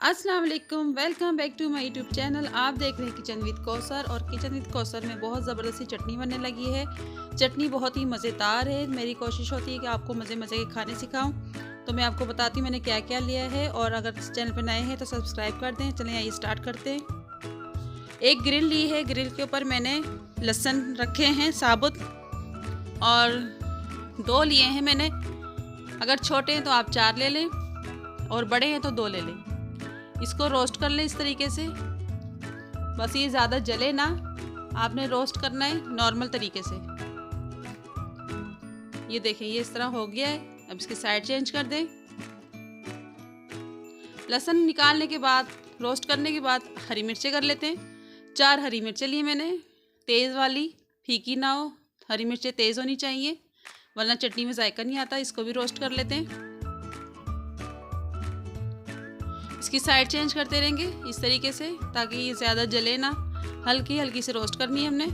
अस्सलाम वालेकुम, welcome back to my YouTube channel. आप देख रहे हैं किचन विद कौसर। और किचन विद कौसर में बहुत ज़बरदस्ती चटनी बनने लगी है। चटनी बहुत ही मज़ेदार है। मेरी कोशिश होती है कि आपको मज़े मज़े के खाने सिखाऊं। तो मैं आपको बताती हूँ मैंने क्या क्या लिया है। और अगर इस चैनल पर नए हैं तो सब्सक्राइब कर दें। चलें आइए स्टार्ट करते हैं। एक ग्रिल ली है, ग्रिल के ऊपर मैंने लहसुन रखे हैं साबुत, और 2 लिए हैं मैंने। अगर छोटे हैं तो आप 4 ले लें और बड़े हैं तो 2 ले लें। इसको रोस्ट कर लें इस तरीके से, बस ये ज़्यादा जले ना, आपने रोस्ट करना है नॉर्मल तरीके से। ये देखें ये इस तरह हो गया है। अब इसकी साइड चेंज कर दें। लहसुन निकालने के बाद, रोस्ट करने के बाद हरी मिर्चें कर लेते हैं। 4 हरी मिर्चें ली मैंने, तेज़ वाली, फीकी ना हो, हरी मिर्चें तेज़ होनी चाहिए वरना चटनी में जायका नहीं आता। इसको भी रोस्ट कर लेते हैं। इसकी साइड चेंज करते रहेंगे इस तरीके से ताकि ये ज़्यादा जले ना। हल्की हल्की से रोस्ट करनी है हमने।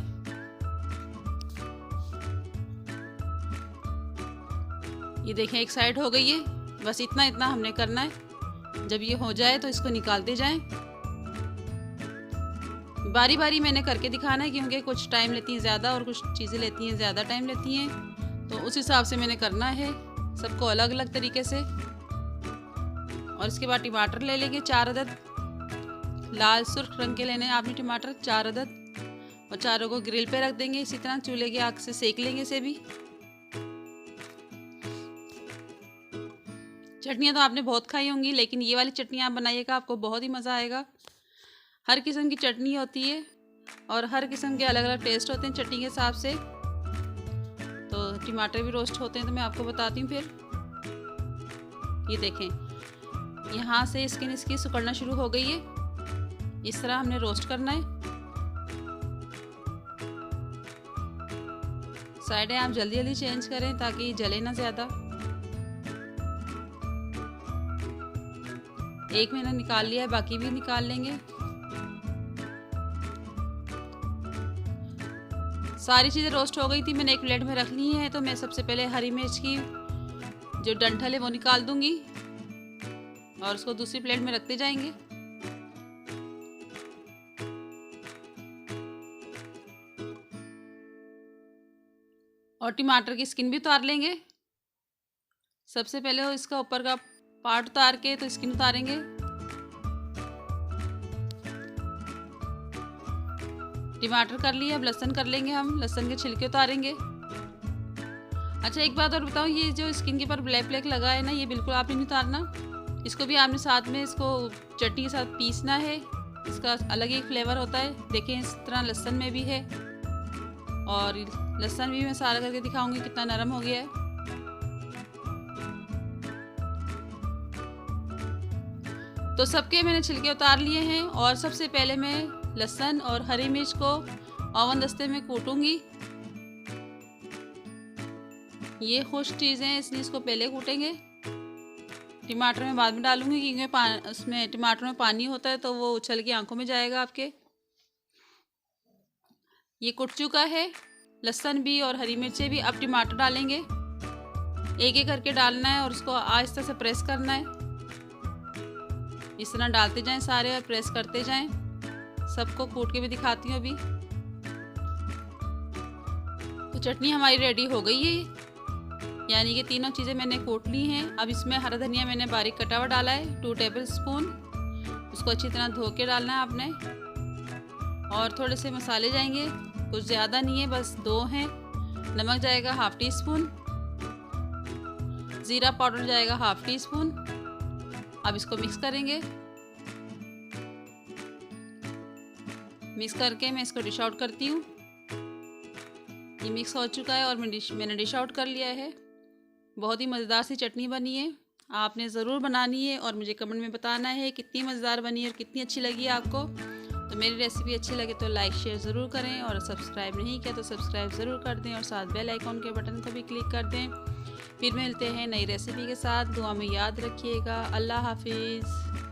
ये देखें एक साइड हो गई है। बस इतना इतना हमने करना है। जब ये हो जाए तो इसको निकालते जाएं। बारी बारी मैंने करके दिखाना है क्योंकि कुछ टाइम लेती हैं ज़्यादा और कुछ चीज़ें लेती हैं ज़्यादा टाइम लेती हैं। तो उस हिसाब से मैंने करना है सबको अलग अलग तरीके से। और इसके बाद टमाटर ले लेंगे 4 अदद, लाल सुर्ख रंग के लेने हैं आपने टमाटर 4 अदद। और चारों को ग्रिल पे रख देंगे इसी तरह, चूल्हे की आग से सेक लेंगे इसे भी। चटनियाँ तो आपने बहुत खाई होंगी, लेकिन ये वाली चटनी आप बनाइएगा, आपको बहुत ही मज़ा आएगा। हर किस्म की चटनी होती है और हर किस्म के अलग अलग टेस्ट होते हैं चटनी के हिसाब से। तो टमाटर भी रोस्ट होते हैं तो मैं आपको बताती हूँ फिर। ये देखें यहाँ से स्किन इसकी सिकुड़ना शुरू हो गई है। इस तरह हमने रोस्ट करना है। साइडें आप जल्दी जल्दी चेंज करें ताकि जले ना ज़्यादा। एक मैंने निकाल लिया है, बाकी भी निकाल लेंगे। सारी चीज़ें रोस्ट हो गई थी, मैंने एक प्लेट में रख ली है। तो मैं सबसे पहले हरी मिर्च की जो डंठल है वो निकाल दूंगी और उसको दूसरी प्लेट में रखते जाएंगे। और टमाटर की स्किन भी उतार लेंगे। सबसे पहले हो इसका ऊपर का पार्ट उतार के तो स्किन उतारेंगे। टमाटर कर लिया, अब लहसुन कर लेंगे हम। लहसुन के छिलके उतारेंगे। अच्छा एक बात और बताऊँ, ये जो स्किन के ऊपर ब्लैक ब्लैक लगा है ना, ये बिल्कुल आपने नहीं उतारना। इसको भी आपने साथ में इसको चटनी के साथ पीसना है। इसका अलग ही फ्लेवर होता है। देखें इस तरह लहसुन में भी है, और लहसुन भी मैं सारा करके दिखाऊंगी कितना नरम हो गया है। तो सबके मैंने छिलके उतार लिए हैं। और सबसे पहले मैं लहसुन और हरी मिर्च को ओवन दस्ते में कूटूंगी। ये खुश्क चीज़ें हैं इसलिए इसको पहले कूटेंगे। टमाटर में बाद में डालूंगी क्योंकि उसमें टमाटर में पानी होता है तो वो उछल के आंखों में जाएगा आपके। ये कुट चुका है लहसुन भी और हरी मिर्चें भी। अब टमाटर डालेंगे, एक एक करके डालना है और उसको आहिस्ता से प्रेस करना है। इस तरह डालते जाएं सारे और प्रेस करते जाएं। सबको कूट के भी दिखाती हूँ अभी। तो चटनी हमारी रेडी हो गई है, यानी कि तीनों चीज़ें मैंने कूट ली हैं। अब इसमें हरा धनिया मैंने बारीक कटा हुआ डाला है 2 टेबल स्पून। उसको अच्छी तरह धो के डालना है आपने। और थोड़े से मसाले जाएंगे, कुछ ज़्यादा नहीं है, बस 2 हैं। नमक जाएगा 1/2 टी स्पून। ज़ीरा पाउडर जाएगा 1/2 टी स्पून। अब इसको मिक्स करेंगे। मिक्स करके मैं इसको डिश आउट करती हूँ। ये मिक्स हो चुका है और मैंने डिश आउट कर लिया है। बहुत ही मज़ेदार सी चटनी बनी है। आपने ज़रूर बनानी है और मुझे कमेंट में बताना है कितनी मज़ेदार बनी है और कितनी अच्छी लगी है आपको। तो मेरी रेसिपी अच्छी लगे तो लाइक शेयर ज़रूर करें, और सब्सक्राइब नहीं किया तो सब्सक्राइब ज़रूर कर दें और साथ बेल आइकॉन के बटन को भी क्लिक कर दें। फिर मिलते हैं नई रेसिपी के साथ। दुआ में याद रखिएगा। अल्लाह हाफिज़।